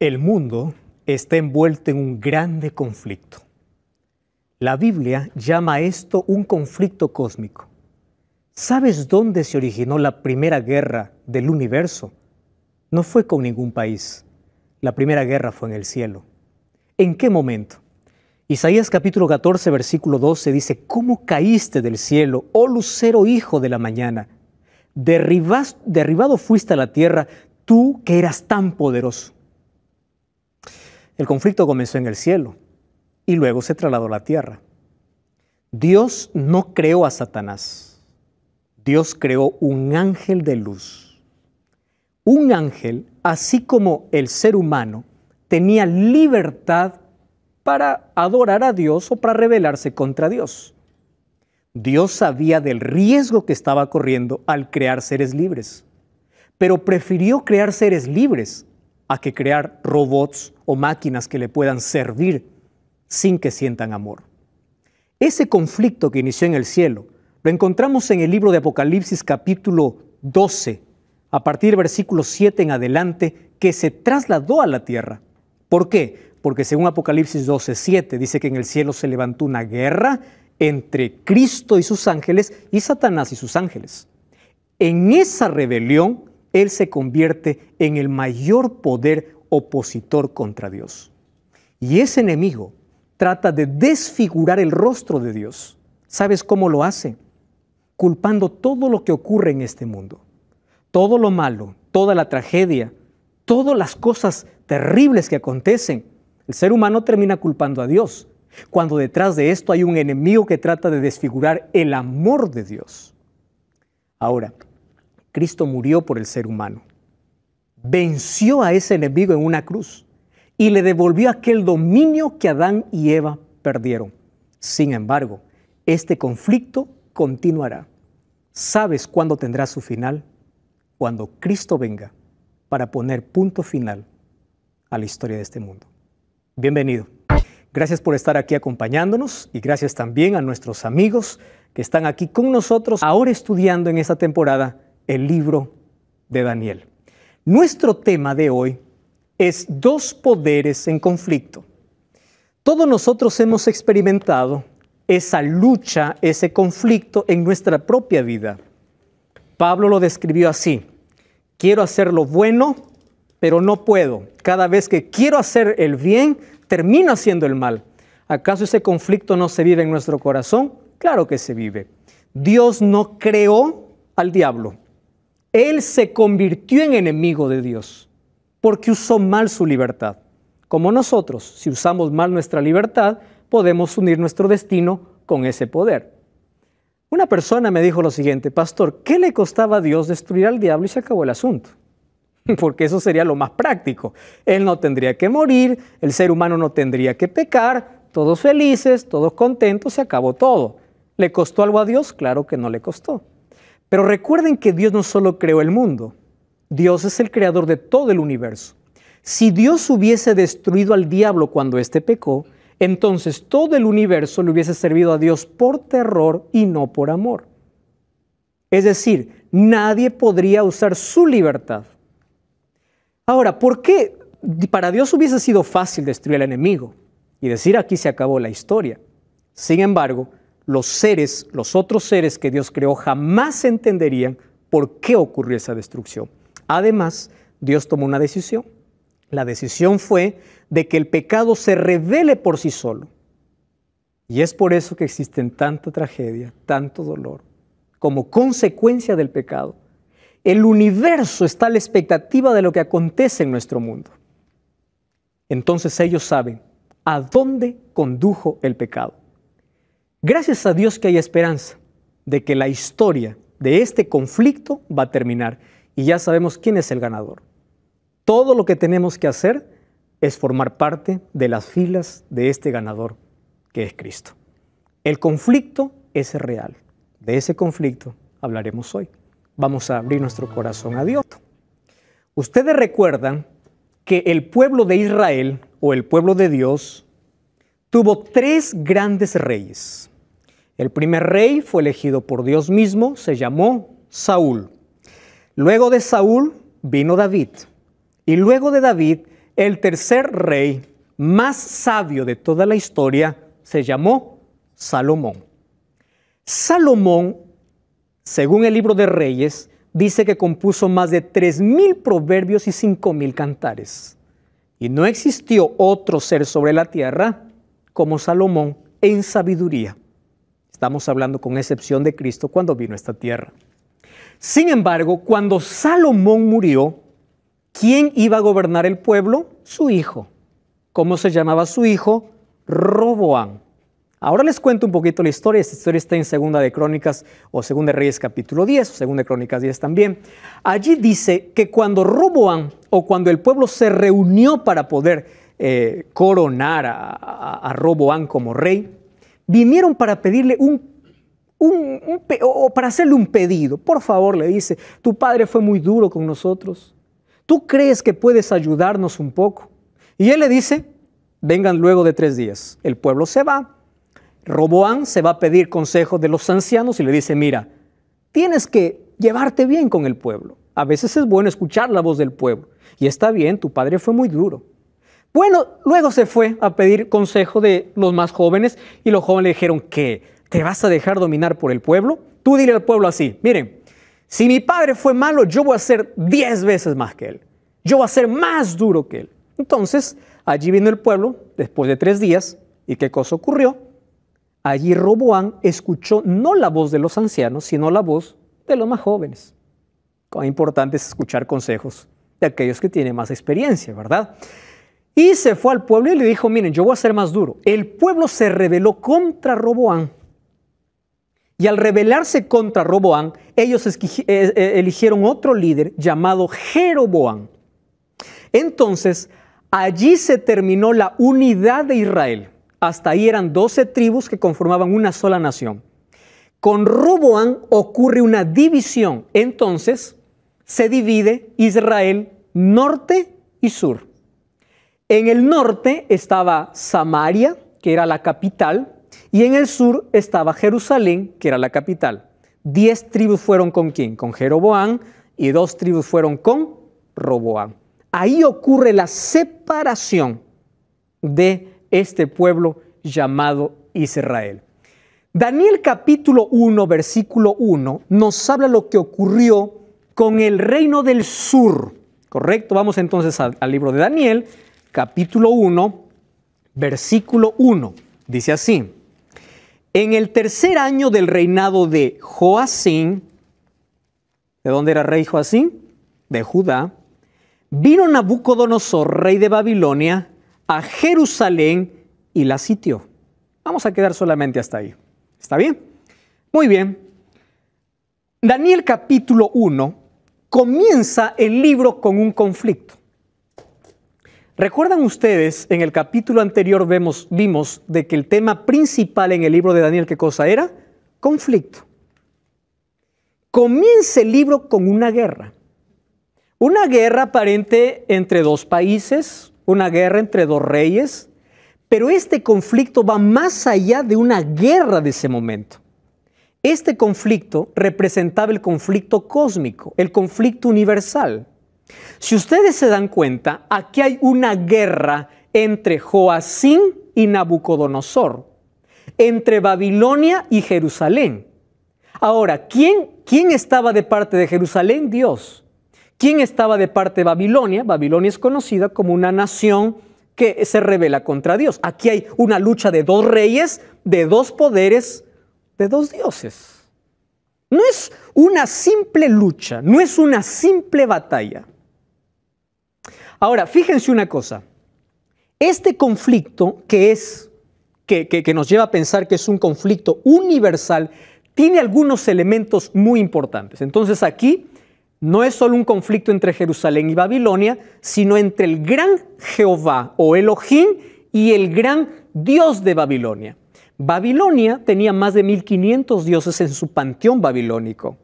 El mundo está envuelto en un grande conflicto. La Biblia llama a esto un conflicto cósmico. ¿Sabes dónde se originó la primera guerra del universo? No fue con ningún país. La primera guerra fue en el cielo. ¿En qué momento? Isaías capítulo 14, versículo 12 dice: ¿Cómo caíste del cielo, oh lucero hijo de la mañana? Derribado fuiste a la tierra, tú que eras tan poderoso. El conflicto comenzó en el cielo y luego se trasladó a la tierra. Dios no creó a Satanás. Dios creó un ángel de luz. Un ángel, así como el ser humano, tenía libertad para adorar a Dios o para rebelarse contra Dios. Dios sabía del riesgo que estaba corriendo al crear seres libres, pero prefirió crear seres libres a que crear robots o máquinas que le puedan servir sin que sientan amor. Ese conflicto que inició en el cielo lo encontramos en el libro de Apocalipsis capítulo 12, a partir del versículo 7 en adelante, que se trasladó a la tierra. ¿Por qué? Porque según Apocalipsis 12, 7, dice que en el cielo se levantó una guerra entre Cristo y sus ángeles y Satanás y sus ángeles. En esa rebelión, Él se convierte en el mayor poder opositor contra Dios. Y ese enemigo trata de desfigurar el rostro de Dios. ¿Sabes cómo lo hace? Culpando todo lo que ocurre en este mundo. Todo lo malo, toda la tragedia, todas las cosas terribles que acontecen. El ser humano termina culpando a Dios, cuando detrás de esto hay un enemigo que trata de desfigurar el amor de Dios. Ahora, Cristo murió por el ser humano. Venció a ese enemigo en una cruz y le devolvió aquel dominio que Adán y Eva perdieron. Sin embargo, este conflicto continuará. ¿Sabes cuándo tendrá su final? Cuando Cristo venga para poner punto final a la historia de este mundo. Bienvenido. Gracias por estar aquí acompañándonos y gracias también a nuestros amigos que están aquí con nosotros ahora estudiando en esta temporada el libro de Daniel. Nuestro tema de hoy es dos poderes en conflicto. Todos nosotros hemos experimentado esa lucha, ese conflicto en nuestra propia vida. Pablo lo describió así: quiero hacer lo bueno, pero no puedo. Cada vez que quiero hacer el bien, termino haciendo el mal. ¿Acaso ese conflicto no se vive en nuestro corazón? Claro que se vive. Dios no creó al diablo. Él se convirtió en enemigo de Dios porque usó mal su libertad. Como nosotros, si usamos mal nuestra libertad, podemos unir nuestro destino con ese poder. Una persona me dijo lo siguiente: pastor, ¿qué le costaba a Dios destruir al diablo y se acabó el asunto? Porque eso sería lo más práctico. Él no tendría que morir, el ser humano no tendría que pecar, todos felices, todos contentos, se acabó todo. ¿Le costó algo a Dios? Claro que no le costó. Pero recuerden que Dios no solo creó el mundo, Dios es el creador de todo el universo. Si Dios hubiese destruido al diablo cuando éste pecó, entonces todo el universo le hubiese servido a Dios por terror y no por amor. Es decir, nadie podría usar su libertad. Ahora, ¿por qué para Dios hubiese sido fácil destruir al enemigo y decir aquí se acabó la historia? Sin embargo, los otros seres que Dios creó jamás entenderían por qué ocurrió esa destrucción. Además, Dios tomó una decisión. La decisión fue de que el pecado se revele por sí solo. Y es por eso que existen tanta tragedia, tanto dolor, como consecuencia del pecado. El universo está a la expectativa de lo que acontece en nuestro mundo. Entonces ellos saben a dónde condujo el pecado. Gracias a Dios que hay esperanza de que la historia de este conflicto va a terminar y ya sabemos quién es el ganador. Todo lo que tenemos que hacer es formar parte de las filas de este ganador, que es Cristo. El conflicto es real. De ese conflicto hablaremos hoy. Vamos a abrir nuestro corazón a Dios. Ustedes recuerdan que el pueblo de Israel, o el pueblo de Dios, tuvo tres grandes reyes. El primer rey fue elegido por Dios mismo, se llamó Saúl. Luego de Saúl vino David. Y luego de David el tercer rey más sabio de toda la historia se llamó Salomón. Salomón, según el libro de Reyes, dice que compuso más de 3,000 proverbios y 5,000 cantares. Y no existió otro ser sobre la tierra como Salomón en sabiduría. Estamos hablando con excepción de Cristo cuando vino a esta tierra. Sin embargo, cuando Salomón murió, ¿quién iba a gobernar el pueblo? Su hijo. ¿Cómo se llamaba su hijo? Roboam. Ahora les cuento un poquito la historia. Esta historia está en Segunda de Crónicas o Segunda de Reyes capítulo 10, o Segunda de Crónicas 10 también. Allí dice que cuando Roboam o cuando el pueblo se reunió para poder coronar a Roboam como rey, vinieron para pedirle o para hacerle un pedido. Por favor, le dice, tu padre fue muy duro con nosotros. ¿Tú crees que puedes ayudarnos un poco? Y él le dice, vengan luego de 3 días. El pueblo se va. Roboam se va a pedir consejo de los ancianos y le dice, mira, tienes que llevarte bien con el pueblo. A veces es bueno escuchar la voz del pueblo. Y está bien, tu padre fue muy duro. Bueno, luego se fue a pedir consejo de los más jóvenes y los jóvenes le dijeron, ¿qué? ¿Te vas a dejar dominar por el pueblo? Tú dile al pueblo así, miren, si mi padre fue malo, yo voy a ser 10 veces más que él. Yo voy a ser más duro que él. Entonces, allí vino el pueblo después de 3 días. ¿Y qué cosa ocurrió? Allí Roboam escuchó no la voz de los ancianos, sino la voz de los más jóvenes. Cuán importante es escuchar consejos de aquellos que tienen más experiencia, ¿verdad? Y se fue al pueblo y le dijo, miren, yo voy a ser más duro. El pueblo se rebeló contra Roboam. Y al rebelarse contra Roboam, ellos eligieron otro líder llamado Jeroboam. Entonces, allí se terminó la unidad de Israel. Hasta ahí eran 12 tribus que conformaban una sola nación. Con Roboam ocurre una división. Entonces, se divide Israel norte y sur. En el norte estaba Samaria, que era la capital, y en el sur estaba Jerusalén, que era la capital. 10 tribus fueron con ¿quién? Con Jeroboam, y 2 tribus fueron con Roboam. Ahí ocurre la separación de este pueblo llamado Israel. Daniel capítulo 1, versículo 1, nos habla lo que ocurrió con el reino del sur. ¿Correcto? Vamos entonces al libro de Daniel, capítulo 1, versículo 1. Dice así, en el tercer año del reinado de Joacim, ¿de dónde era rey Joacim? De Judá. Vino Nabucodonosor, rey de Babilonia, a Jerusalén y la sitió. Vamos a quedar solamente hasta ahí. ¿Está bien? Muy bien. Daniel capítulo 1 comienza el libro con un conflicto. ¿Recuerdan ustedes, en el capítulo anterior vimos de que el tema principal en el libro de Daniel, ¿qué cosa era? Conflicto. Comienza el libro con una guerra. Una guerra aparente entre 2 países, una guerra entre 2 reyes, pero este conflicto va más allá de una guerra de ese momento. Este conflicto representaba el conflicto cósmico, el conflicto universal. Si ustedes se dan cuenta, aquí hay una guerra entre Joacim y Nabucodonosor, entre Babilonia y Jerusalén. Ahora, ¿quién estaba de parte de Jerusalén? Dios. ¿Quién estaba de parte de Babilonia? Babilonia es conocida como una nación que se rebela contra Dios. Aquí hay una lucha de 2 reyes, de 2 poderes, de 2 dioses. No es una simple lucha, no es una simple batalla. Ahora, fíjense una cosa. Este conflicto que nos lleva a pensar que es un conflicto universal, tiene algunos elementos muy importantes. Entonces aquí no es solo un conflicto entre Jerusalén y Babilonia, sino entre el gran Jehová o Elohim y el gran Dios de Babilonia. Babilonia tenía más de 1500 dioses en su panteón babilónico.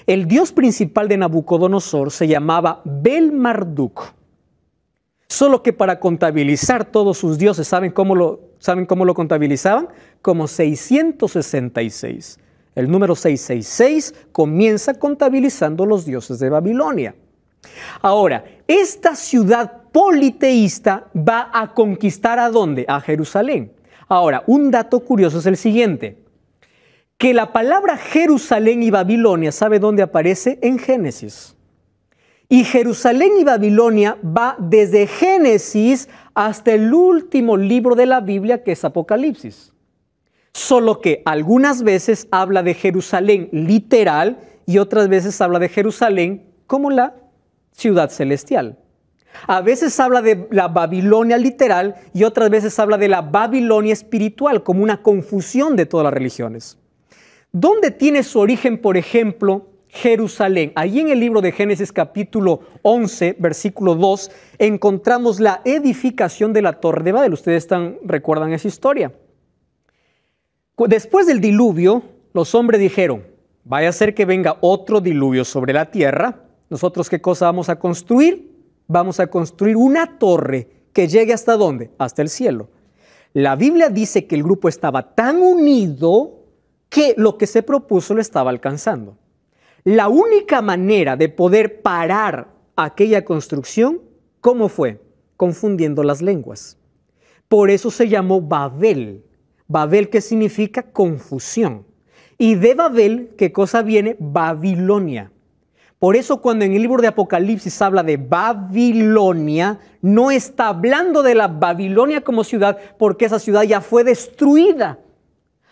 El dios principal de Nabucodonosor se llamaba Bel-Marduk. Solo que para contabilizar todos sus dioses, ¿saben cómo lo contabilizaban? Como 666. El número 666 comienza contabilizando los dioses de Babilonia. Ahora, esta ciudad politeísta va a conquistar ¿a dónde? A Jerusalén. Ahora, un dato curioso es el siguiente, que la palabra Jerusalén y Babilonia, ¿sabe dónde aparece? En Génesis. Y Jerusalén y Babilonia va desde Génesis hasta el último libro de la Biblia, que es Apocalipsis. Solo que algunas veces habla de Jerusalén literal y otras veces habla de Jerusalén como la ciudad celestial. A veces habla de la Babilonia literal y otras veces habla de la Babilonia espiritual, como una confusión de todas las religiones. ¿Dónde tiene su origen, por ejemplo, Jerusalén? Allí en el libro de Génesis capítulo 11, versículo 2, encontramos la edificación de la Torre de Babel. Ustedes recuerdan esa historia. Después del diluvio, los hombres dijeron, vaya a ser que venga otro diluvio sobre la tierra. ¿Nosotros qué cosa vamos a construir? Vamos a construir una torre que llegue ¿hasta dónde? Hasta el cielo. La Biblia dice que el grupo estaba tan unido que lo que se propuso lo estaba alcanzando. La única manera de poder parar aquella construcción, ¿cómo fue? Confundiendo las lenguas. Por eso se llamó Babel. Babel, ¿qué significa? Confusión. Y de Babel, ¿qué cosa viene? Babilonia. Por eso cuando en el libro de Apocalipsis habla de Babilonia, no está hablando de la Babilonia como ciudad, porque esa ciudad ya fue destruida.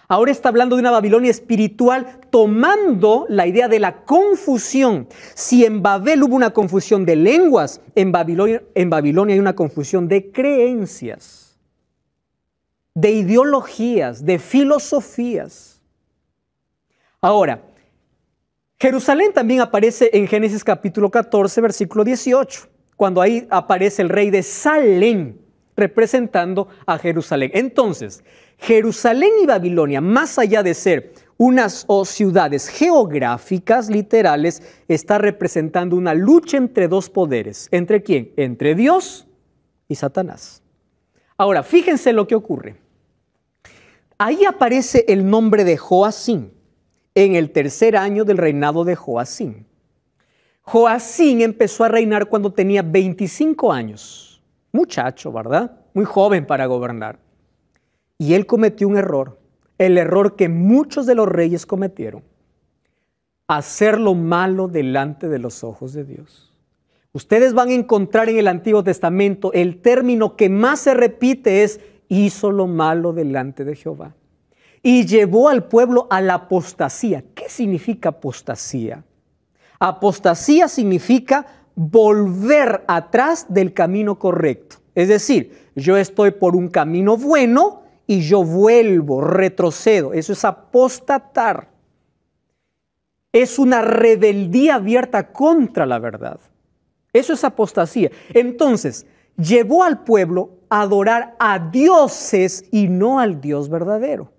Ahora está hablando de una Babilonia espiritual, tomando la idea de la confusión. Si en Babel hubo una confusión de lenguas, en Babilonia hay una confusión de creencias, de ideologías, de filosofías. Ahora, Jerusalén también aparece en Génesis capítulo 14, versículo 18, cuando ahí aparece el rey de Salem, representando a Jerusalén. Entonces, Jerusalén y Babilonia, más allá de ser unas ciudades geográficas, literales, está representando una lucha entre dos poderes. ¿Entre quién? Entre Dios y Satanás. Ahora, fíjense lo que ocurre. Ahí aparece el nombre de Joacim, en el tercer año del reinado de Joacim. Joacim empezó a reinar cuando tenía 25 años. Muchacho, ¿verdad? Muy joven para gobernar. Y él cometió un error, el error que muchos de los reyes cometieron: hacer lo malo delante de los ojos de Dios. Ustedes van a encontrar en el Antiguo Testamento el término que más se repite es: hizo lo malo delante de Jehová. Y llevó al pueblo a la apostasía. ¿Qué significa apostasía? Apostasía significa volver atrás del camino correcto. Es decir, yo estoy por un camino bueno y yo vuelvo, retrocedo. Eso es apostatar. Es una rebeldía abierta contra la verdad. Eso es apostasía. Entonces, llevó al pueblo a adorar a dioses y no al Dios verdadero.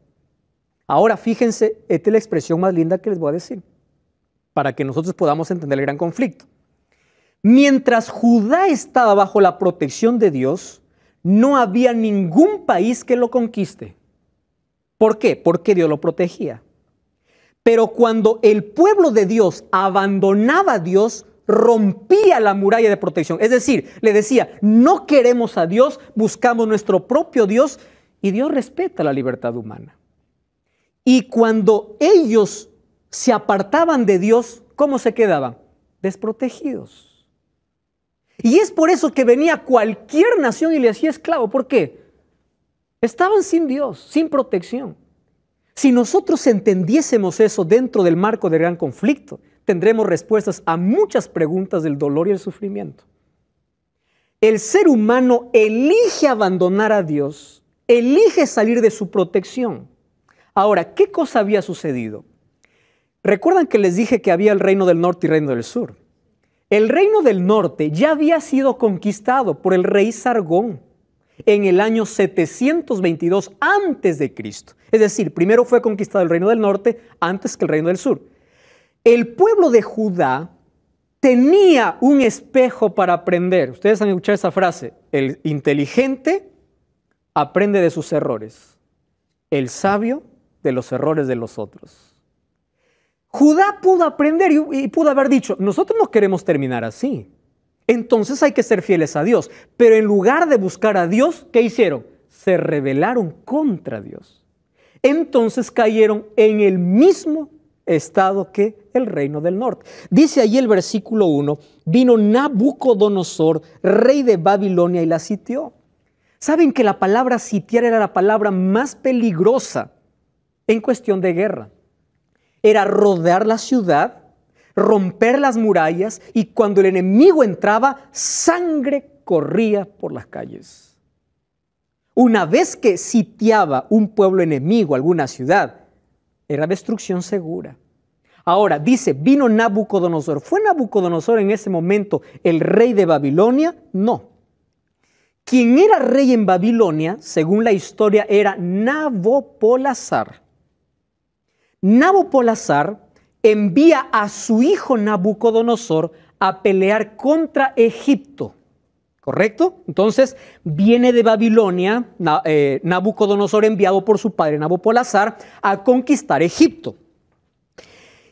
Ahora fíjense, esta es la expresión más linda que les voy a decir, para que nosotros podamos entender el gran conflicto. Mientras Judá estaba bajo la protección de Dios, no había ningún país que lo conquiste. ¿Por qué? Porque Dios lo protegía. Pero cuando el pueblo de Dios abandonaba a Dios, rompía la muralla de protección. Es decir, le decía, no queremos a Dios, buscamos nuestro propio Dios, y Dios respeta la libertad humana. Y cuando ellos se apartaban de Dios, ¿cómo se quedaban? Desprotegidos. Y es por eso que venía cualquier nación y le hacía esclavo. ¿Por qué? Estaban sin Dios, sin protección. Si nosotros entendiésemos eso dentro del marco del gran conflicto, tendremos respuestas a muchas preguntas del dolor y el sufrimiento. El ser humano elige abandonar a Dios, elige salir de su protección. Ahora, ¿qué cosa había sucedido? Recuerdan que les dije que había el reino del norte y el reino del sur. El reino del norte ya había sido conquistado por el rey Sargón en el año 722 a.C. Es decir, primero fue conquistado el reino del norte antes que el reino del sur. El pueblo de Judá tenía un espejo para aprender. Ustedes han escuchado esa frase: el inteligente aprende de sus errores, el sabio de los errores de los otros. Judá pudo aprender y pudo haber dicho: nosotros no queremos terminar así. Entonces hay que ser fieles a Dios. Pero en lugar de buscar a Dios, ¿qué hicieron? Se rebelaron contra Dios. Entonces cayeron en el mismo estado que el reino del norte. Dice allí el versículo 1, vino Nabucodonosor, rey de Babilonia, y la sitió. ¿Saben que la palabra sitiar era la palabra más peligrosa en cuestión de guerra? Era rodear la ciudad, romper las murallas, y cuando el enemigo entraba, sangre corría por las calles. Una vez que sitiaba un pueblo enemigo, alguna ciudad, era destrucción segura. Ahora, dice, vino Nabucodonosor. ¿Fue Nabucodonosor en ese momento el rey de Babilonia? No. Quien era rey en Babilonia, según la historia, era Nabopolassar. Nabopolassar envía a su hijo Nabucodonosor a pelear contra Egipto. ¿Correcto? Entonces viene de Babilonia Nabucodonosor, enviado por su padre Nabopolassar, a conquistar Egipto.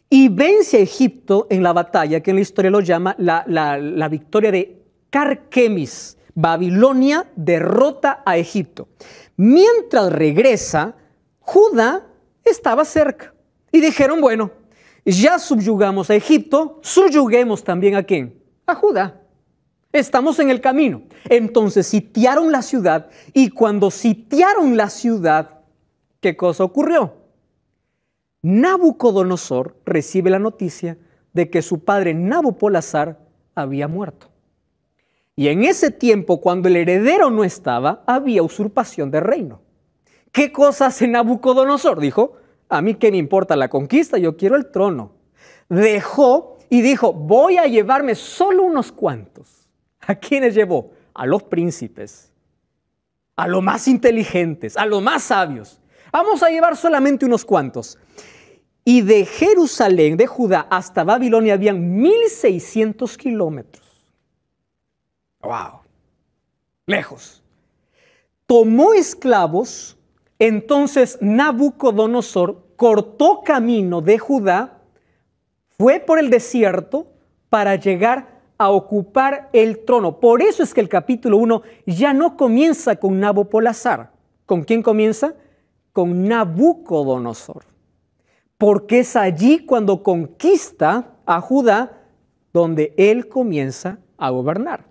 Y vence a Egipto en la batalla que en la historia lo llama la victoria de Carquemis. Babilonia derrota a Egipto. Mientras regresa, Judá estaba cerca. Y dijeron, bueno, ya subyugamos a Egipto, subyuguemos también ¿a quién? A Judá. Estamos en el camino. Entonces sitiaron la ciudad, y cuando sitiaron la ciudad, ¿qué cosa ocurrió? Nabucodonosor recibe la noticia de que su padre Nabopolassar había muerto. Y en ese tiempo, cuando el heredero no estaba, había usurpación de reino. ¿Qué cosa hace Nabucodonosor? Dijo, a mí qué me importa la conquista, yo quiero el trono. Dejó y dijo, voy a llevarme solo unos cuantos. ¿A quiénes llevó? A los príncipes, a los más inteligentes, a los más sabios. Vamos a llevar solamente unos cuantos. Y de Jerusalén, de Judá, hasta Babilonia habían 1,600 kilómetros. ¡Wow! Lejos. Tomó esclavos. Entonces Nabucodonosor cortó camino de Judá, fue por el desierto para llegar a ocupar el trono. Por eso es que el capítulo 1 ya no comienza con Nabopolassar. ¿Con quién comienza? Con Nabucodonosor. Porque es allí cuando conquista a Judá donde él comienza a gobernar.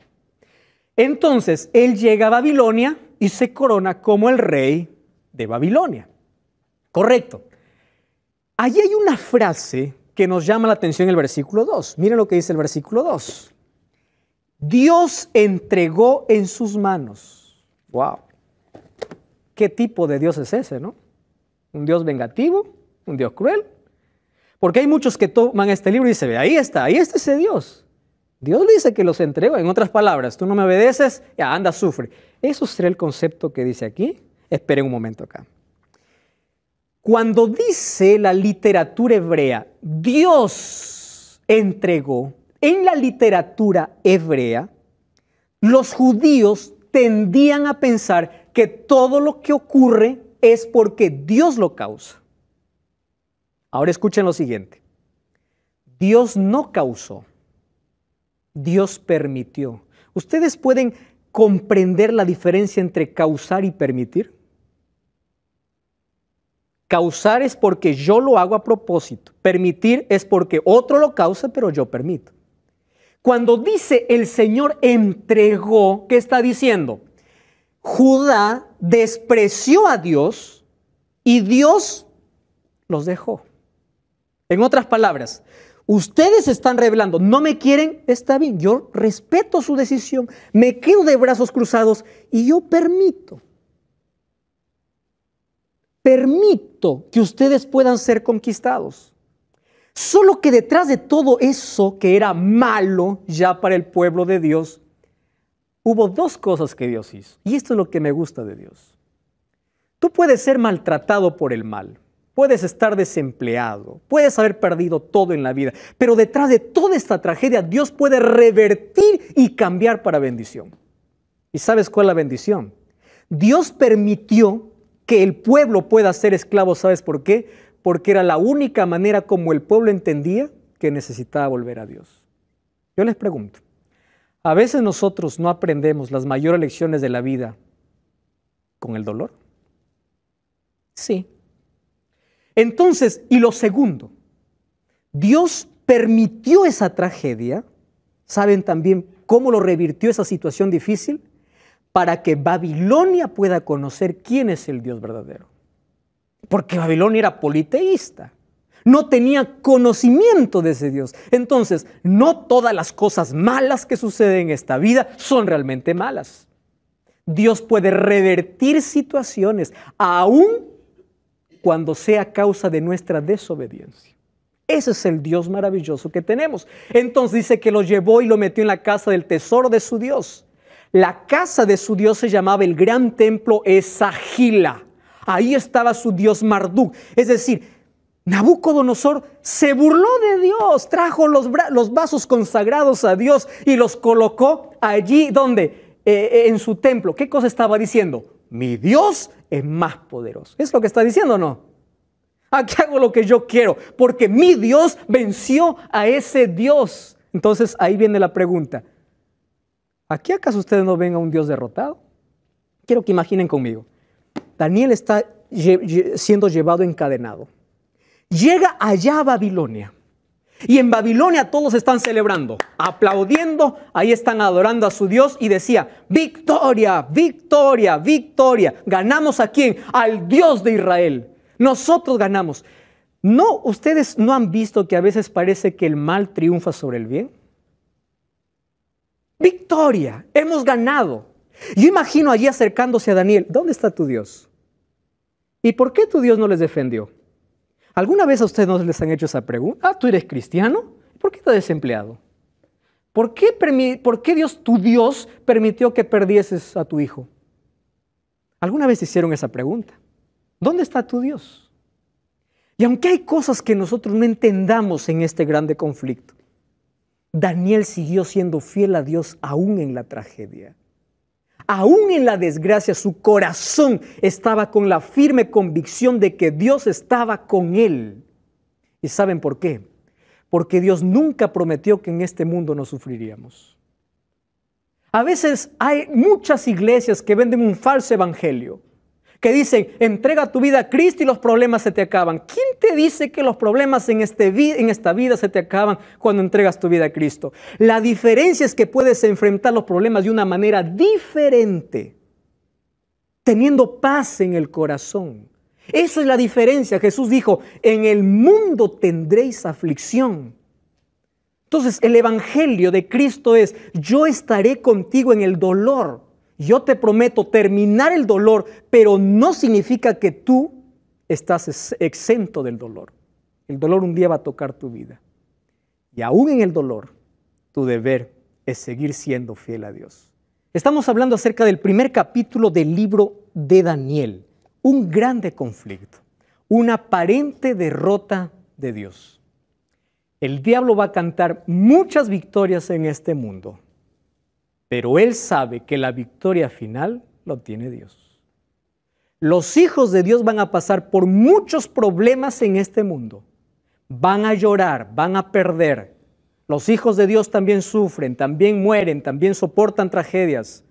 Entonces él llega a Babilonia y se corona como el rey de Babilonia. Correcto. Allí hay una frase que nos llama la atención en el versículo 2. Miren lo que dice el versículo 2. Dios entregó en sus manos. ¡Wow! ¿Qué tipo de Dios es ese, no? ¿Un Dios vengativo? ¿Un Dios cruel? Porque hay muchos que toman este libro y dicen, ahí está ese Dios. Dios dice que los entregó. En otras palabras, tú no me obedeces, ya anda, sufre. ¿Eso será el concepto que dice aquí? Esperen un momento acá. Cuando dice la literatura hebrea, Dios entregó, en la literatura hebrea, los judíos tendían a pensar que todo lo que ocurre es porque Dios lo causa. Ahora escuchen lo siguiente. Dios no causó, Dios permitió. ¿Ustedes pueden comprender la diferencia entre causar y permitir? Causar es porque yo lo hago a propósito. Permitir es porque otro lo causa, pero yo permito. Cuando dice el Señor entregó, ¿qué está diciendo? Judá despreció a Dios y Dios los dejó. En otras palabras, ustedes están rebelando, no me quieren, está bien, yo respeto su decisión, me quedo de brazos cruzados y yo permito que ustedes puedan ser conquistados. Solo que detrás de todo eso que era malo ya para el pueblo de Dios, hubo dos cosas que Dios hizo. Y esto es lo que me gusta de Dios. Tú puedes ser maltratado por el mal, puedes estar desempleado, puedes haber perdido todo en la vida, pero detrás de toda esta tragedia Dios puede revertir y cambiar para bendición. ¿Y sabes cuál es la bendición? Dios permitió que el pueblo pueda ser esclavo. ¿Sabes por qué? Porque era la única manera como el pueblo entendía que necesitaba volver a Dios. Yo les pregunto, A veces nosotros no aprendemos las mayores lecciones de la vida con el dolor. Sí. Entonces, y lo segundo, Dios permitió esa tragedia. ¿Saben también cómo lo revirtió esa situación difícil? Para que Babilonia pueda conocer quién es el Dios verdadero. Porque Babilonia era politeísta. No tenía conocimiento de ese Dios. Entonces, no todas las cosas malas que suceden en esta vida son realmente malas. Dios puede revertir situaciones, aun cuando sea causa de nuestra desobediencia. Ese es el Dios maravilloso que tenemos. Entonces dice que lo llevó y lo metió en la casa del tesoro de su Dios. La casa de su Dios se llamaba el gran templo Esagila. Ahí estaba su Dios Marduk. Es decir, Nabucodonosor se burló de Dios, trajo los vasos consagrados a Dios y los colocó allí donde, en su templo. ¿Qué cosa estaba diciendo? Mi Dios es más poderoso. ¿Es lo que está diciendo o no? Aquí hago lo que yo quiero, porque mi Dios venció a ese Dios. Entonces ahí viene la pregunta. ¿Aquí acaso ustedes no ven a un Dios derrotado? Quiero que imaginen conmigo. Daniel está siendo llevado encadenado. Llega allá a Babilonia. Y en Babilonia todos están celebrando, aplaudiendo, ahí están adorando a su Dios y decía, victoria, victoria, victoria. ¿Ganamos a quién? Al Dios de Israel. Nosotros ganamos. ¿No, ustedes no han visto que a veces parece que el mal triunfa sobre el bien? Victoria, hemos ganado. Yo imagino allí acercándose a Daniel, ¿dónde está tu Dios? ¿Y por qué tu Dios no les defendió? ¿Alguna vez a ustedes no les han hecho esa pregunta? Ah, ¿tú eres cristiano? ¿Por qué estás desempleado? ¿Por qué Dios, tu Dios, permitió que perdieses a tu hijo? ¿Alguna vez hicieron esa pregunta? ¿Dónde está tu Dios? Y aunque hay cosas que nosotros no entendamos en este grande conflicto, Daniel siguió siendo fiel a Dios aún en la tragedia. Aún en la desgracia, su corazón estaba con la firme convicción de que Dios estaba con él. ¿Y saben por qué? Porque Dios nunca prometió que en este mundo no sufriríamos. A veces hay muchas iglesias que venden un falso evangelio, que dicen, entrega tu vida a Cristo y los problemas se te acaban. ¿Quién te dice que los problemas en esta vida se te acaban cuando entregas tu vida a Cristo? La diferencia es que puedes enfrentar los problemas de una manera diferente, teniendo paz en el corazón. Eso es la diferencia. Jesús dijo, en el mundo tendréis aflicción. Entonces, el evangelio de Cristo es, yo estaré contigo en el dolor. Yo te prometo terminar el dolor, pero no significa que tú estás exento del dolor. El dolor un día va a tocar tu vida. Y aún en el dolor, tu deber es seguir siendo fiel a Dios. Estamos hablando acerca del primer capítulo del libro de Daniel. Un grande conflicto, una aparente derrota de Dios. El diablo va a cantar muchas victorias en este mundo. Pero él sabe que la victoria final lo tiene Dios. Los hijos de Dios van a pasar por muchos problemas en este mundo. Van a llorar, van a perder. Los hijos de Dios también sufren, también mueren, también soportan tragedias.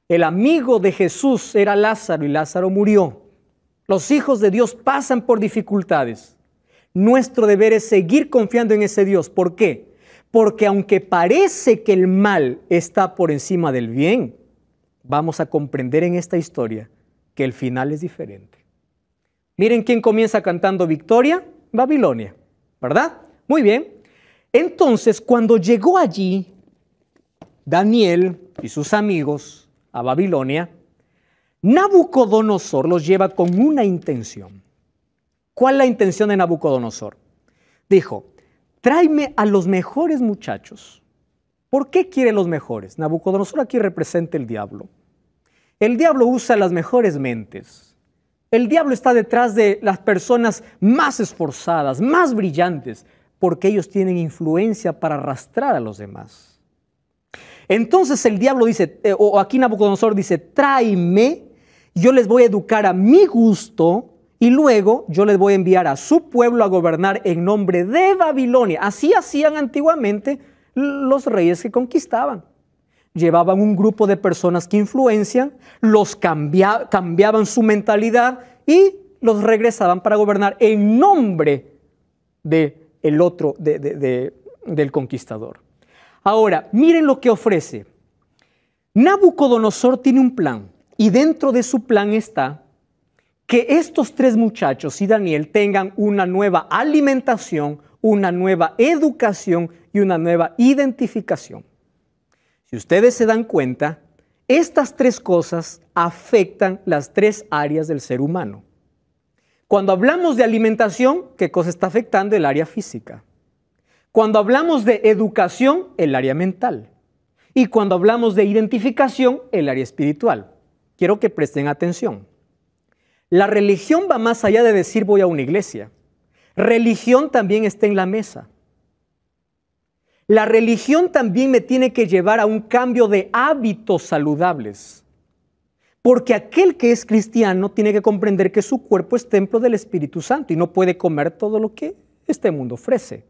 El amigo de Jesús era Lázaro y Lázaro murió. Los hijos de Dios pasan por dificultades. Nuestro deber es seguir confiando en ese Dios. ¿Por qué? Porque aunque parece que el mal está por encima del bien, vamos a comprender en esta historia que el final es diferente. Miren quién comienza cantando victoria, Babilonia, ¿verdad? Muy bien. Entonces, cuando llegó allí Daniel y sus amigos a Babilonia, Nabucodonosor los lleva con una intención. ¿Cuál es la intención de Nabucodonosor? Dijo, tráeme a los mejores muchachos. ¿Por qué quiere los mejores? Nabucodonosor aquí representa el diablo. El diablo usa las mejores mentes. El diablo está detrás de las personas más esforzadas, más brillantes, porque ellos tienen influencia para arrastrar a los demás. Entonces el diablo dice, o aquí Nabucodonosor dice, tráeme, yo les voy a educar a mi gusto, y luego yo les voy a enviar a su pueblo a gobernar en nombre de Babilonia. Así hacían antiguamente los reyes que conquistaban. llevaban un grupo de personas que influencian, los cambiaban su mentalidad y los regresaban para gobernar en nombre del conquistador. Ahora, miren lo que ofrece. Nabucodonosor tiene un plan y dentro de su plan está que estos tres muchachos y Daniel tengan una nueva alimentación, una nueva educación y una nueva identificación. Si ustedes se dan cuenta, estas tres cosas afectan las tres áreas del ser humano. Cuando hablamos de alimentación, ¿qué cosa está afectando? El área física. Cuando hablamos de educación, el área mental. Y cuando hablamos de identificación, el área espiritual. Quiero que presten atención. La religión va más allá de decir voy a una iglesia. Religión también está en la mesa. La religión también me tiene que llevar a un cambio de hábitos saludables. Porque aquel que es cristiano tiene que comprender que su cuerpo es templo del Espíritu Santo y no puede comer todo lo que este mundo ofrece.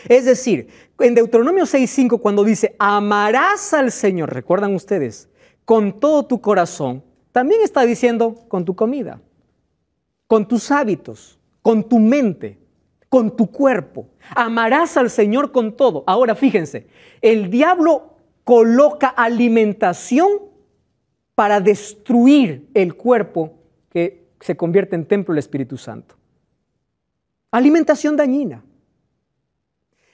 Es decir, en Deuteronomio 6:5 cuando dice amarás al Señor, recuerdan ustedes, con todo tu corazón, también está diciendo con tu comida, con tus hábitos, con tu mente, con tu cuerpo. Amarás al Señor con todo. Ahora fíjense, el diablo coloca alimentación para destruir el cuerpo que se convierte en templo del Espíritu Santo. Alimentación dañina.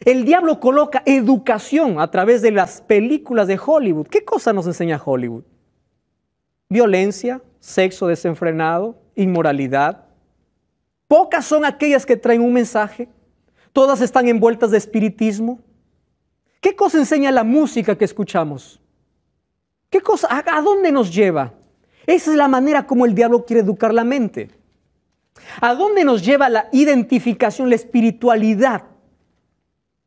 El diablo coloca educación a través de las películas de Hollywood. ¿Qué cosa nos enseña Hollywood? Violencia, sexo desenfrenado, inmoralidad. Pocas son aquellas que traen un mensaje. Todas están envueltas de espiritismo. ¿Qué cosa enseña la música que escuchamos? ¿Qué cosa? ¿A dónde nos lleva? Esa es la manera como el diablo quiere educar la mente. ¿A dónde nos lleva la identificación, la espiritualidad?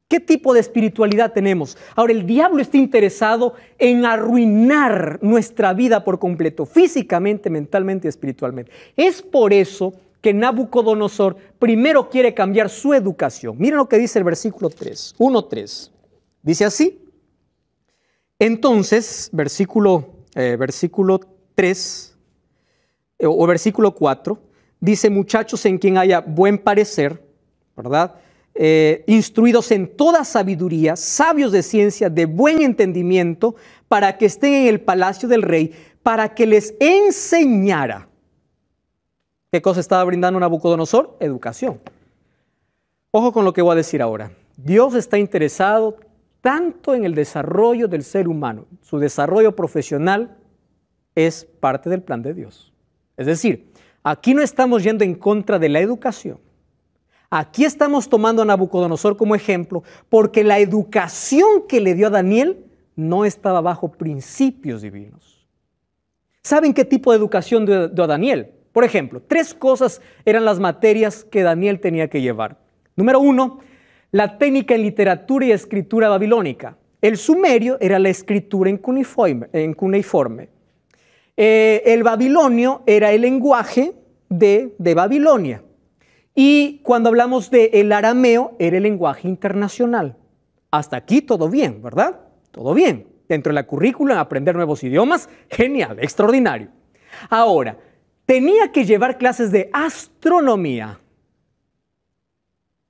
¿Qué tipo de espiritualidad tenemos? Ahora, el diablo está interesado en arruinar nuestra vida por completo, físicamente, mentalmente y espiritualmente. Es por eso que Nabucodonosor primero quiere cambiar su educación. Miren lo que dice el versículo 3, 1:3. Dice así. Entonces, versículo 3 o versículo 4, dice muchachos en quien haya buen parecer, ¿verdad? Instruidos en toda sabiduría, sabios de ciencia, de buen entendimiento, para que estén en el palacio del rey, para que les enseñara. ¿Qué cosa estaba brindando Nabucodonosor? Educación. Ojo con lo que voy a decir ahora. Dios está interesado tanto en el desarrollo del ser humano. Su desarrollo profesional es parte del plan de Dios. Es decir, aquí no estamos yendo en contra de la educación. Aquí estamos tomando a Nabucodonosor como ejemplo porque la educación que le dio a Daniel no estaba bajo principios divinos. ¿Saben qué tipo de educación dio a Daniel? Por ejemplo, 3 cosas eran las materias que Daniel tenía que llevar. Número 1, la técnica en literatura y escritura babilónica. El sumerio era la escritura en cuneiforme. El babilonio era el lenguaje de Babilonia. Y cuando hablamos del arameo, era el lenguaje internacional. Hasta aquí todo bien, ¿verdad? Todo bien. Dentro de la currícula, aprender nuevos idiomas, genial, extraordinario. Ahora, tenía que llevar clases de astronomía.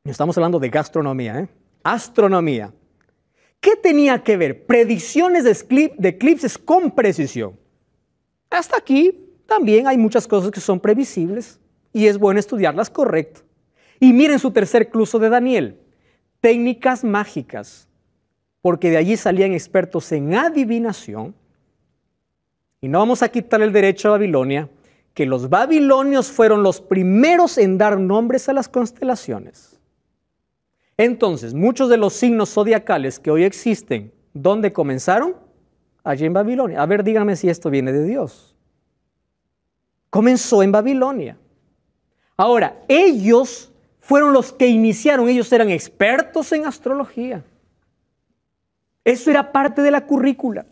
No estamos hablando de gastronomía, ¿eh? Astronomía. ¿Qué tenía que ver? Predicciones de eclipses con precisión. Hasta aquí también hay muchas cosas que son previsibles. Y es bueno estudiarlas correcto. Y miren su tercer cluso de Daniel, técnicas mágicas, porque de allí salían expertos en adivinación. Y no vamos a quitar el derecho a Babilonia, que los babilonios fueron los primeros en dar nombres a las constelaciones. Entonces, muchos de los signos zodiacales que hoy existen, ¿dónde comenzaron? Allí en Babilonia. A ver, díganme si esto viene de Dios. Comenzó en Babilonia. Ahora, ellos fueron los que iniciaron, ellos eran expertos en astrología. Eso era parte de la currícula.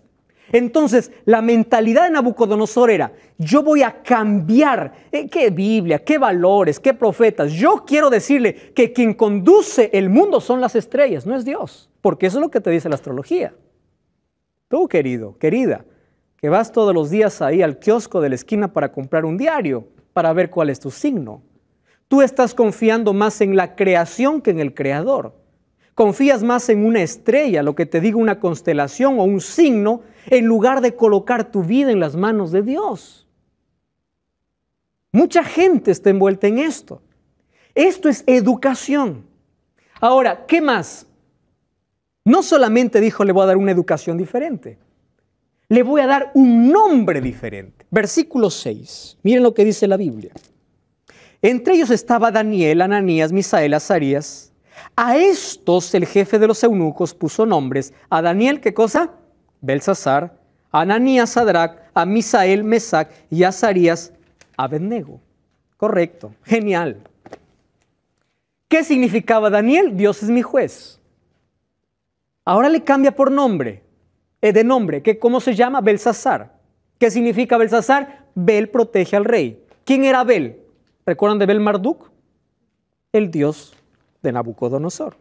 Entonces, la mentalidad de Nabucodonosor era, yo voy a cambiar, ¿qué Biblia, qué valores, qué profetas? Yo quiero decirle que quien conduce el mundo son las estrellas, no es Dios, porque eso es lo que te dice la astrología. Tú, querido, querida, que vas todos los días ahí al kiosco de la esquina para comprar un diario, para ver cuál es tu signo. Tú estás confiando más en la creación que en el Creador. Confías más en una estrella, lo que te diga una constelación o un signo, en lugar de colocar tu vida en las manos de Dios. Mucha gente está envuelta en esto. Esto es educación. Ahora, ¿qué más? No solamente dijo, le voy a dar una educación diferente. Le voy a dar un nombre diferente. Versículo 6. Miren lo que dice la Biblia. Entre ellos estaba Daniel, Ananías, Misael, Azarías. A estos el jefe de los eunucos puso nombres. A Daniel, ¿qué cosa? Belsasar. A Ananías, Sadrac. A Misael, Mesac. Y a Azarías, Abednego. Correcto. Genial. ¿Qué significaba Daniel? Dios es mi juez. Ahora le cambia por nombre. De nombre. ¿Cómo se llama? Belsasar. ¿Qué significa Belsasar? Bel protege al rey. ¿Quién era Bel? ¿Recuerdan de Bel Marduk? El dios de Nabucodonosor.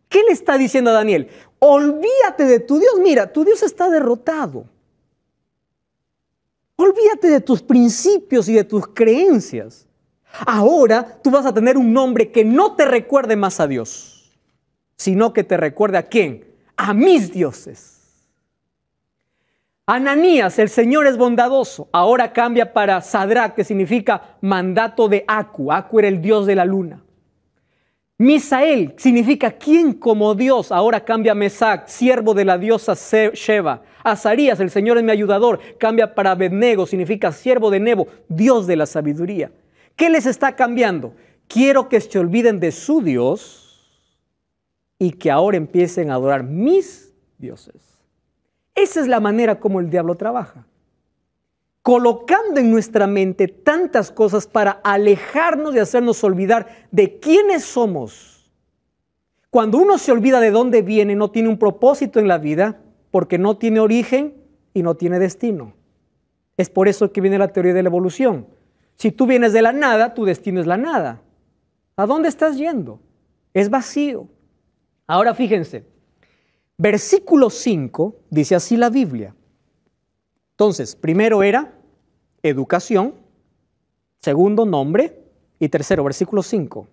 ¿Qué le está diciendo a Daniel? Olvídate de tu Dios. Mira, tu Dios está derrotado. Olvídate de tus principios y de tus creencias. Ahora tú vas a tener un nombre que no te recuerde más a Dios, sino que te recuerde ¿a quién? A mis dioses. Ananías, el Señor es bondadoso. Ahora cambia para Sadrac, que significa mandato de Aku. Aku era el dios de la luna. Misael significa ¿quién como Dios? Ahora cambia a Mesac, siervo de la diosa Sheba. Azarías, el Señor es mi ayudador, cambia para Abednego, significa siervo de Nebo, Dios de la sabiduría. ¿Qué les está cambiando? Quiero que se olviden de su Dios y que ahora empiecen a adorar mis dioses. Esa es la manera como el diablo trabaja. Colocando en nuestra mente tantas cosas para alejarnos y hacernos olvidar de quiénes somos. Cuando uno se olvida de dónde viene, no tiene un propósito en la vida, porque no tiene origen y no tiene destino. Es por eso que viene la teoría de la evolución. Si tú vienes de la nada, tu destino es la nada. ¿A dónde estás yendo? Es vacío. Ahora fíjense, versículo 5 dice así la Biblia. Entonces, primero era educación, segundo nombre y tercero, versículo 5.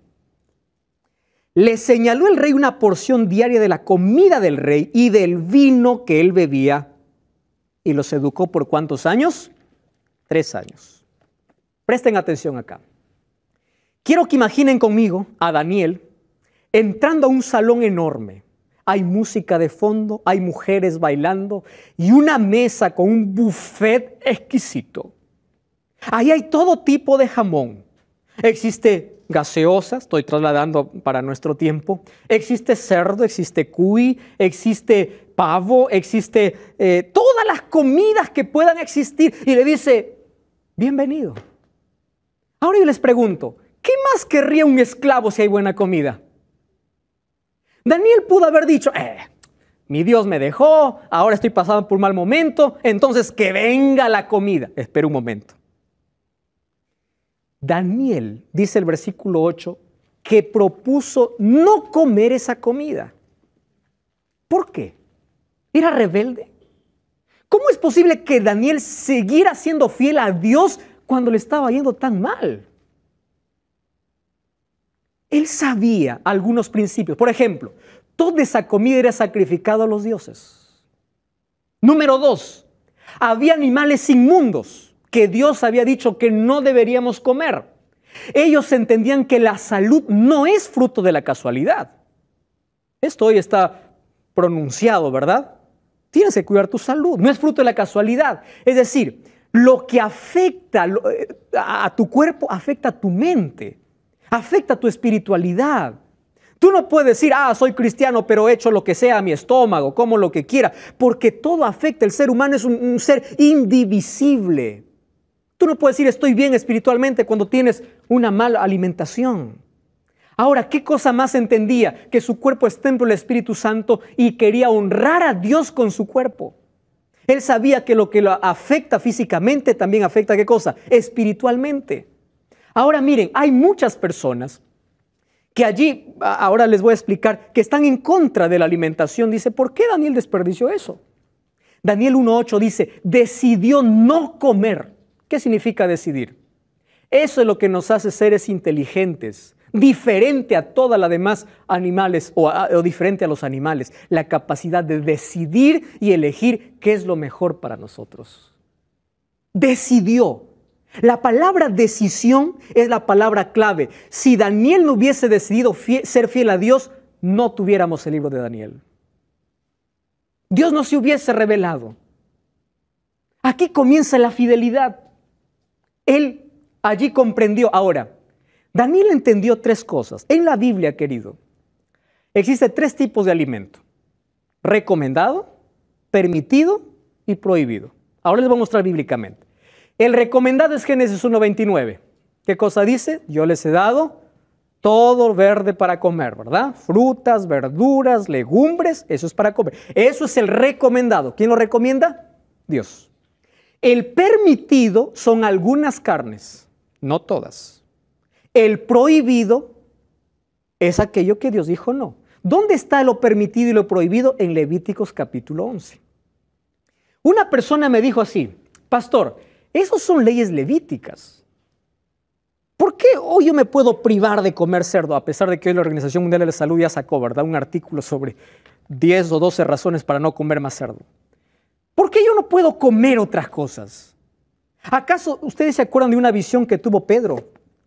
Le señaló el rey una porción diaria de la comida del rey y del vino que él bebía y los educó por ¿cuántos años? 3 años. Presten atención acá. Quiero que imaginen conmigo a Daniel entrando a un salón enorme. Hay música de fondo, hay mujeres bailando y una mesa con un buffet exquisito. Ahí hay todo tipo de jamón. Existe gaseosa, estoy trasladando para nuestro tiempo. Existe cerdo, existe cuy, existe pavo, existe todas las comidas que puedan existir. Y le dice, bienvenido. Ahora yo les pregunto, ¿qué más querría un esclavo si hay buena comida? Daniel pudo haber dicho, mi Dios me dejó, ahora estoy pasando por un mal momento, entonces que venga la comida. Espera un momento. Daniel, dice el versículo 8, que propuso no comer esa comida. ¿Por qué? ¿Era rebelde? ¿Cómo es posible que Daniel siguiera siendo fiel a Dios cuando le estaba yendo tan mal? Él sabía algunos principios. Por ejemplo, toda esa comida era sacrificada a los dioses. Número 2, había animales inmundos que Dios había dicho que no deberíamos comer. Ellos entendían que la salud no es fruto de la casualidad. Esto hoy está pronunciado, ¿verdad? Tienes que cuidar tu salud, no es fruto de la casualidad. Es decir, lo que afecta a tu cuerpo afecta a tu mente. Afecta tu espiritualidad. Tú no puedes decir, soy cristiano, pero he hecho lo que sea a mi estómago, como lo que quiera, porque todo afecta. El ser humano es un ser indivisible. Tú no puedes decir, estoy bien espiritualmente cuando tienes una mala alimentación. Ahora, ¿qué cosa más entendía? Que su cuerpo es templo del Espíritu Santo y quería honrar a Dios con su cuerpo. Él sabía que lo que lo afecta físicamente también afecta, ¿qué cosa? Espiritualmente. Ahora miren, hay muchas personas que allí, ahora les voy a explicar, que están en contra de la alimentación. Dice, ¿por qué Daniel desperdició eso? Daniel 1:8 dice, decidió no comer. ¿Qué significa decidir? Eso es lo que nos hace seres inteligentes, diferente a todas las demás animales o diferente a los animales, la capacidad de decidir y elegir qué es lo mejor para nosotros. Decidió. La palabra decisión es la palabra clave. Si Daniel no hubiese decidido ser fiel a Dios, no tuviéramos el libro de Daniel. Dios no se hubiese revelado. Aquí comienza la fidelidad. Él allí comprendió. Ahora, Daniel entendió tres cosas. En la Biblia, querido, existen tres tipos de alimento: recomendado, permitido y prohibido. Ahora les voy a mostrar bíblicamente. El recomendado es Génesis 1:29. ¿Qué cosa dice? Yo les he dado todo verde para comer, ¿verdad? Frutas, verduras, legumbres, eso es para comer. Eso es el recomendado. ¿Quién lo recomienda? Dios. El permitido son algunas carnes, no todas. El prohibido es aquello que Dios dijo no. ¿Dónde está lo permitido y lo prohibido? En Levíticos capítulo 11. Una persona me dijo así: pastor, esas son leyes levíticas. ¿Por qué hoy yo me puedo privar de comer cerdo? A pesar de que hoy la Organización Mundial de la Salud ya sacó, ¿verdad?, un artículo sobre 10 o 12 razones para no comer más cerdo. ¿Por qué yo no puedo comer otras cosas? ¿Acaso ustedes se acuerdan de una visión que tuvo Pedro?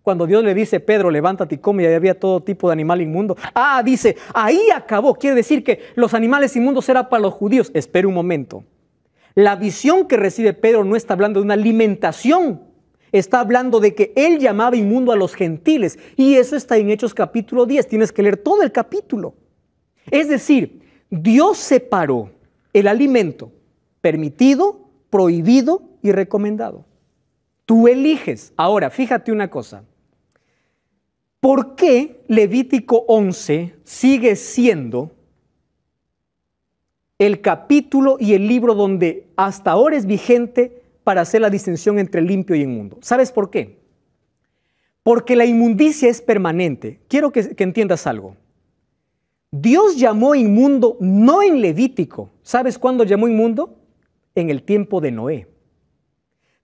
Cuando Dios le dice, Pedro, levántate y come, y ahí había todo tipo de animal inmundo. Dice, ahí acabó. Quiere decir que los animales inmundos eran para los judíos. Espera un momento. La visión que recibe Pedro no está hablando de una alimentación. Está hablando de que él llamaba inmundo a los gentiles. Y eso está en Hechos capítulo 10. Tienes que leer todo el capítulo. Es decir, Dios separó el alimento permitido, prohibido y recomendado. Tú eliges. Ahora, fíjate una cosa. ¿Por qué Levítico 11 sigue siendo el capítulo y el libro donde hasta ahora es vigente para hacer la distinción entre limpio y inmundo? ¿Sabes por qué? Porque la inmundicia es permanente. Quiero que entiendas algo. Dios llamó inmundo no en Levítico. ¿Sabes cuándo llamó inmundo? En el tiempo de Noé.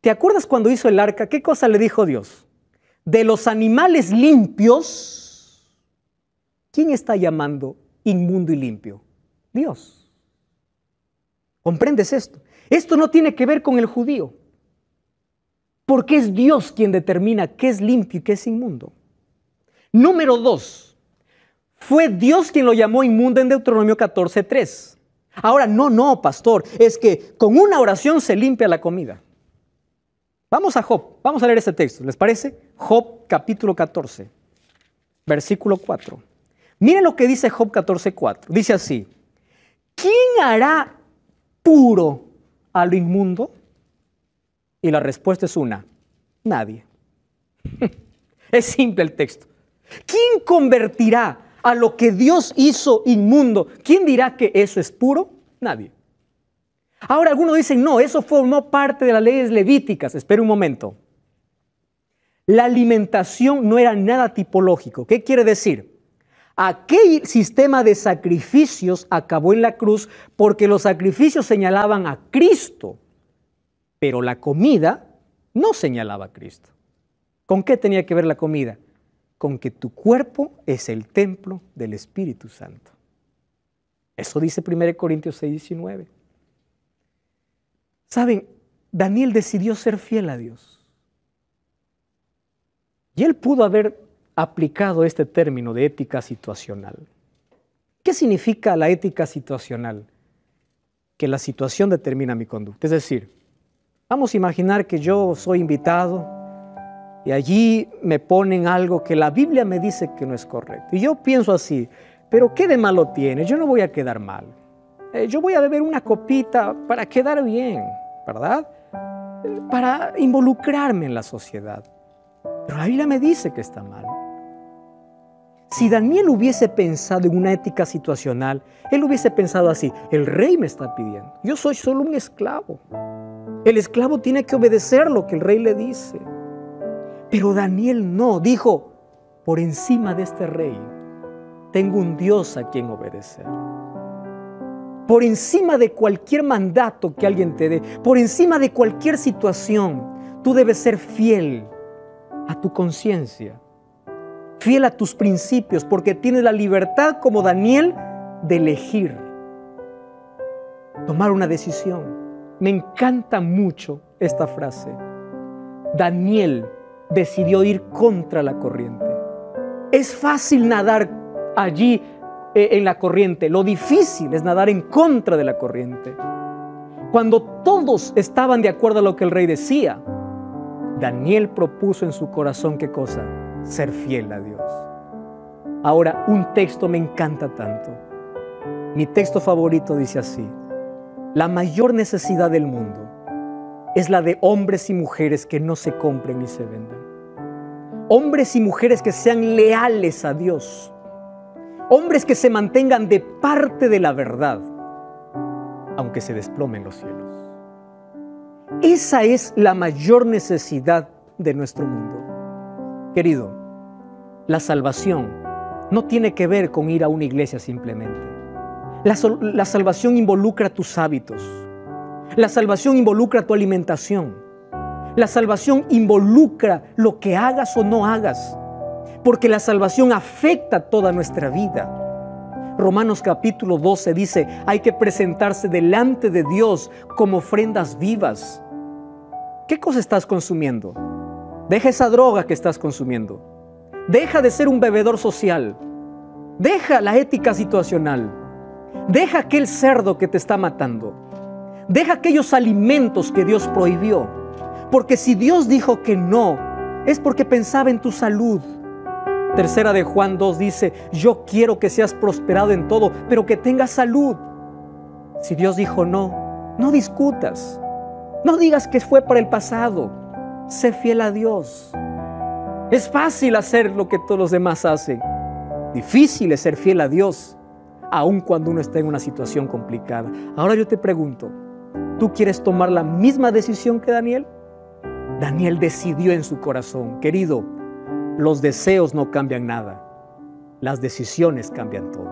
¿Te acuerdas cuando hizo el arca? ¿Qué cosa le dijo Dios? De los animales limpios, ¿quién está llamando inmundo y limpio? Dios. ¿Comprendes esto? Esto no tiene que ver con el judío, porque es Dios quien determina qué es limpio y qué es inmundo. Número 2, fue Dios quien lo llamó inmundo en Deuteronomio 14:3. Ahora, no, pastor, es que con una oración se limpia la comida. Vamos a Job, vamos a leer ese texto, ¿les parece? Job capítulo 14, versículo 4. Miren lo que dice Job 14:4. Dice así: ¿quién hará puro a lo inmundo? Y la respuesta es una: nadie. Es simple el texto. ¿Quién convertirá a lo que Dios hizo inmundo? ¿Quién dirá que eso es puro? Nadie. Ahora algunos dicen, no, eso formó parte de las leyes levíticas. Espera un momento. La alimentación no era nada tipológico. ¿Qué quiere decir? Aquel sistema de sacrificios acabó en la cruz porque los sacrificios señalaban a Cristo, pero la comida no señalaba a Cristo. ¿Con qué tenía que ver la comida? Con que tu cuerpo es el templo del Espíritu Santo. Eso dice 1 Corintios 6:19. ¿Saben? Daniel decidió ser fiel a Dios. Y él pudo haber aplicado este término de ética situacional. ¿Qué significa la ética situacional? Que la situación determina mi conducta. Es decir, vamos a imaginar que yo soy invitado y allí me ponen algo que la Biblia me dice que no es correcto. Y yo pienso así, pero ¿qué de malo tiene? Yo no voy a quedar mal. Yo voy a beber una copita para quedar bien, ¿verdad? Para involucrarme en la sociedad. Pero la Biblia me dice que está mal. Si Daniel hubiese pensado en una ética situacional, él hubiese pensado así: el rey me está pidiendo, yo soy solo un esclavo. El esclavo tiene que obedecer lo que el rey le dice. Pero Daniel no, dijo: por encima de este rey, tengo un Dios a quien obedecer. por encima de cualquier mandato que alguien te dé, por encima de cualquier situación, tú debes ser fiel a tu conciencia, fiel a tus principios, porque tienes la libertad, como Daniel, de elegir, tomar una decisión. Me encanta mucho esta frase. Daniel decidió ir contra la corriente. Es fácil nadar allí en la corriente, lo difícil es nadar en contra de la corriente. Cuando todos estaban de acuerdo a lo que el rey decía, Daniel propuso en su corazón, ¿qué cosa? Ser fiel a Dios. Ahora, un texto me encanta tanto. Mi texto favorito dice así: la mayor necesidad del mundo es la de hombres y mujeres que no se compren ni se vendan. Hombres y mujeres que sean leales a Dios. Hombres que se mantengan de parte de la verdad, aunque se desplomen los cielos. Esa es la mayor necesidad de nuestro mundo. Querido, la salvación no tiene que ver con ir a una iglesia simplemente. La salvación involucra tus hábitos. La salvación involucra tu alimentación. La salvación involucra lo que hagas o no hagas, porque la salvación afecta toda nuestra vida. Romanos capítulo 12 dice, hay que presentarse delante de Dios como ofrendas vivas. ¿Qué cosa estás consumiendo? Deja esa droga que estás consumiendo. Deja de ser un bebedor social. Deja la ética situacional. Deja aquel cerdo que te está matando. Deja aquellos alimentos que Dios prohibió. Porque si Dios dijo que no, es porque pensaba en tu salud. Tercera de Juan 2 dice, yo quiero que seas prosperado en todo, pero que tengas salud. Si Dios dijo no, no discutas. No digas que fue para el pasado. Sé fiel a Dios. Es fácil hacer lo que todos los demás hacen. Difícil es ser fiel a Dios, aun cuando uno está en una situación complicada. Ahora yo te pregunto, ¿tú quieres tomar la misma decisión que Daniel? Daniel decidió en su corazón. Querido, los deseos no cambian nada. Las decisiones cambian todo.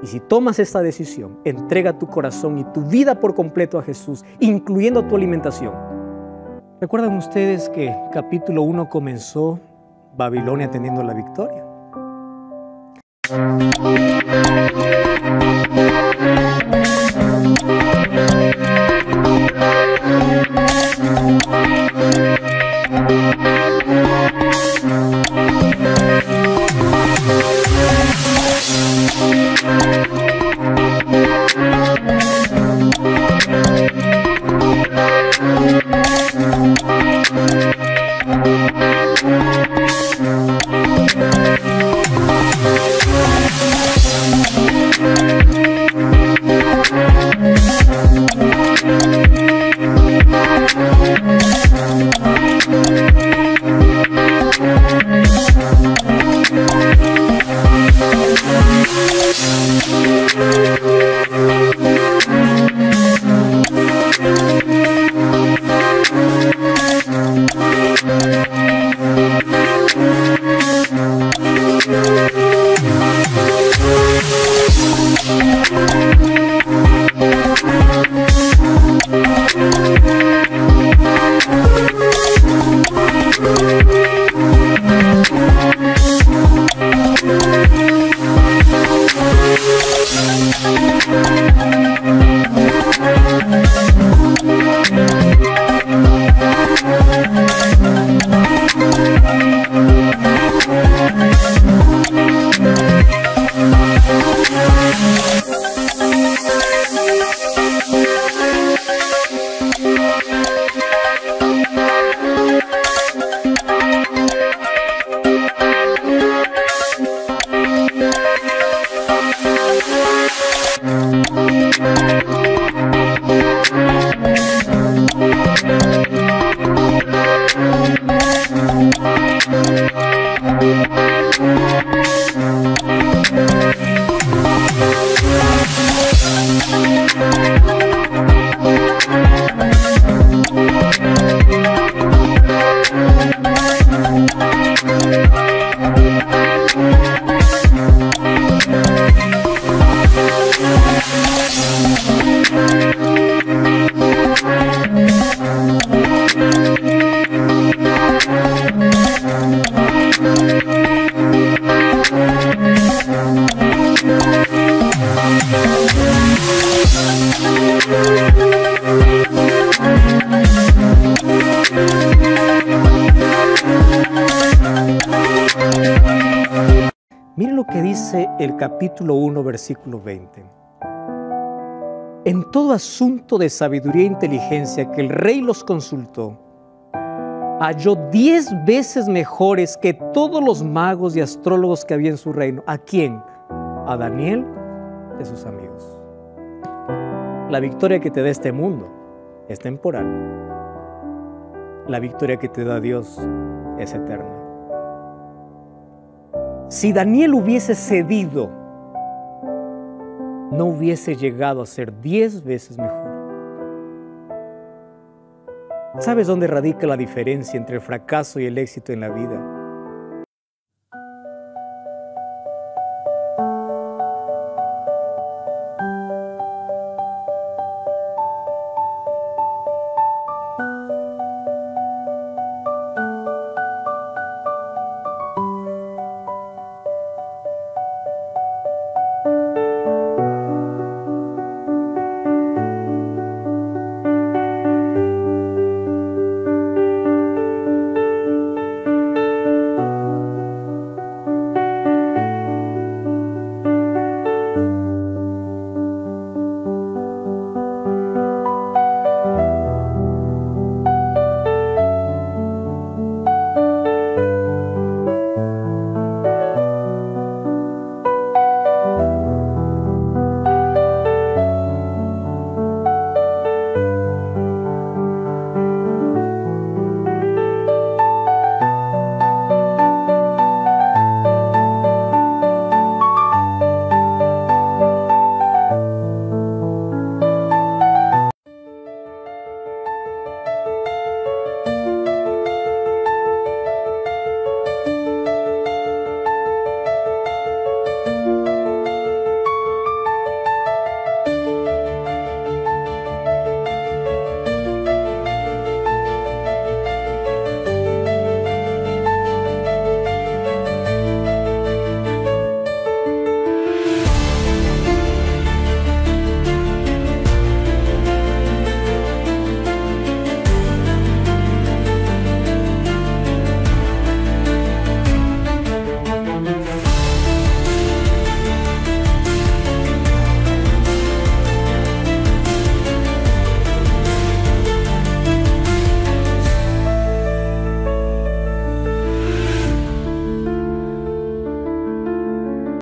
Y si tomas esta decisión, entrega tu corazón y tu vida por completo a Jesús, incluyendo tu alimentación. ¿Recuerdan ustedes que capítulo 1 comenzó Babilonia teniendo la victoria? dice el capítulo 1, versículo 20. En todo asunto de sabiduría e inteligencia que el rey los consultó, halló 10 veces mejores que todos los magos y astrólogos que había en su reino. ¿A quién? A Daniel y a sus amigos. La victoria que te da este mundo es temporal. La victoria que te da Dios es eterna. Si Daniel hubiese cedido, no hubiese llegado a ser 10 veces mejor. ¿Sabes dónde radica la diferencia entre el fracaso y el éxito en la vida?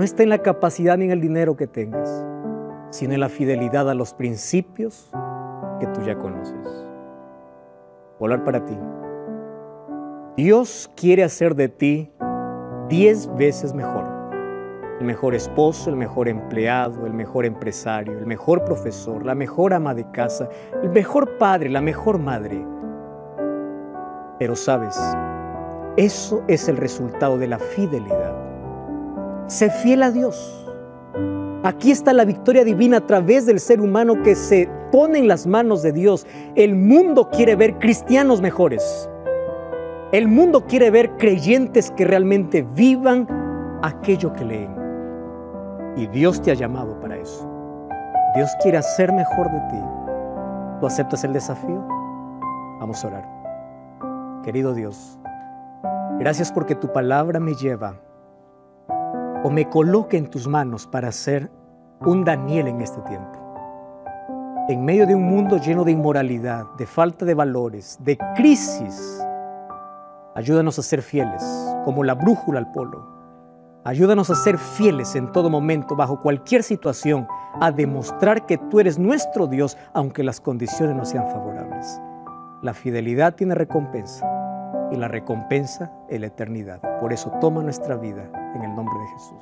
No está en la capacidad ni en el dinero que tengas, sino en la fidelidad a los principios que tú ya conoces. Voy a hablar para ti. Dios quiere hacer de ti 10 veces mejor. El mejor esposo, el mejor empleado, el mejor empresario, el mejor profesor, la mejor ama de casa, el mejor padre, la mejor madre. Pero sabes, eso es el resultado de la fidelidad. Sé fiel a Dios. Aquí está la victoria divina a través del ser humano que se pone en las manos de Dios. El mundo quiere ver cristianos mejores. El mundo quiere ver creyentes que realmente vivan aquello que leen. Y Dios te ha llamado para eso. Dios quiere hacer mejor de ti. ¿Tú aceptas el desafío? Vamos a orar. Querido Dios, gracias porque tu palabra me lleva o me coloca en tus manos para ser un Daniel en este tiempo. En medio de un mundo lleno de inmoralidad, de falta de valores, de crisis, ayúdanos a ser fieles, como la brújula al polo. Ayúdanos a ser fieles en todo momento, bajo cualquier situación, a demostrar que tú eres nuestro Dios, aunque las condiciones no sean favorables. La fidelidad tiene recompensa, y la recompensa es la eternidad. Por eso toma nuestra vida en el nombre de Jesús.